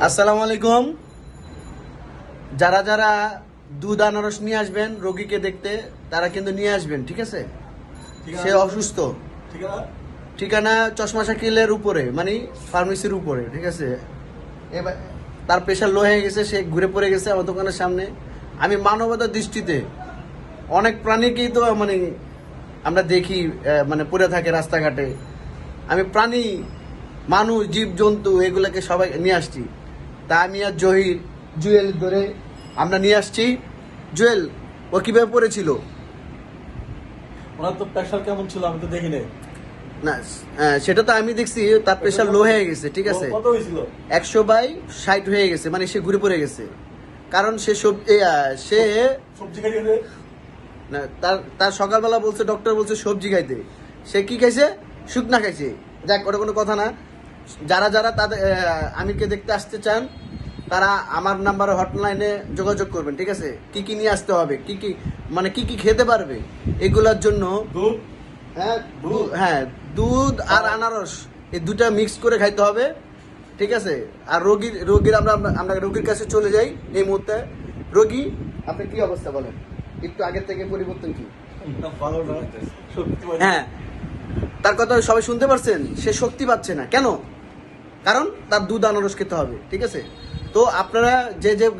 আসসালামু আলাইকুম। যারা যারা দুধ আনারস নিয়ে আসবেন রোগীকে দেখতে, তারা কিন্তু নিয়ে আসবেন, ঠিক আছে? সে অসুস্থ। ঠিকানা চশমা শাকিলের উপরে, মানে ফার্মেসির উপরে, ঠিক আছে? এবার তার প্রেশার লো হয়ে গেছে, সে ঘুরে পড়ে গেছে আমার দোকানের সামনে। আমি মানবতার দৃষ্টিতে অনেক প্রাণীকেই তো মানে আমরা দেখি মানে পড়ে থাকে রাস্তাঘাটে। আমি প্রাণী, মানুষ, জীব জন্তু এগুলোকে সবাই নিয়ে আসছি। তা আমি আর জুয়েল ধরে আমরা নিয়ে আসছি। জুয়েল, ও কিভাবে পড়েছিল? ওনার তো প্রেশার কেমন ছিল আমি তো দেখি নাই। না, সেটা তো আমি দেখছি, তার প্রেশার লো হয়ে গেছে, ঠিক আছে? কত হয়েছিল? 100/60 হয়ে গেছে, মানে সে ঘুরে পড়ে গেছে। কারণ সে সবজি খাইয়ে না, তার সকালবেলা বলছে, ডক্টর বলছে সবজি খাইতে। সে কি খাইছে? শুকনা খাইছে। যাক, ওটা কোনো কথা না। যারা যারা তাদের আমিরকে দেখতে আসতে চান, তারা আমার নাম্বারে হটলাইনে যোগাযোগ করবেন, ঠিক আছে? কি কি নিয়ে আসতে হবে, কি কি খেতে পারবে এগুলোর জন্য। দুধ, হ্যাঁ, দুধ আর আনারস এই দুটা মিক্স করে খাইতে হবে, ঠিক আছে? আর রোগীর আমরা রোগীর কাছে চলে যাই এই মুহূর্তে। রোগী, আপনার কি অবস্থা বলেন? একটু আগের থেকে পরিবর্তন কি? ভালো না, সত্যি হ্যাঁ, তার কথা সবাই শুনতে পারছেন। সে শক্তি পাচ্ছে না কেন? কারণ তার দুধ আনারস খেতে হবে, ঠিক আছে? তো আপনারা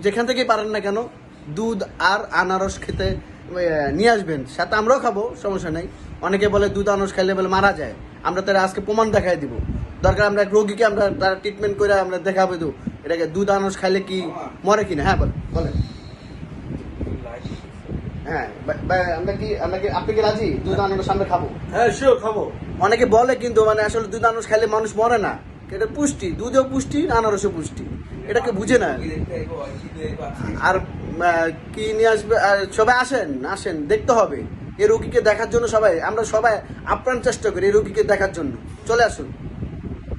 যেখান থেকে পারেন না কেন, দুধ আর আনারস খেতে নিয়ে আসবেন। সাথে আমরাও খাবো, সমস্যা নেই। অনেকে বলে দুধ আনারস খাইলে বলে মারা যায়। আমরা তারা আজকে প্রমাণ দেখাই দিব। দরকার আমরা এক রোগীকে আমরা তার ট্রিটমেন্ট করে আমরা দেখাবো তো এটাকে দুধ আনারস খাইলে কি মরে কিনা। হ্যাঁ, বলেন। হ্যাঁ, আপনি কি রাজি? দুধ আনারস আমরা খাবো। হ্যাঁ শিওর খাবো। অনেকে বলে কিন্তু মানে আসলে দুধ আনারস খাইলে মানুষ মরে না। এটা পুষ্টি, দুধও পুষ্টি, আনারসও পুষ্টি। এটাকে বুঝে না। আর কি নিয়ে আসবে? সবাই আসেন, দেখতে হবে। এই রোগীকে দেখার জন্য আমরা সবাই আপ্রাণ চেষ্টা করি এই রোগীকে দেখার জন্য। চলে আসুন।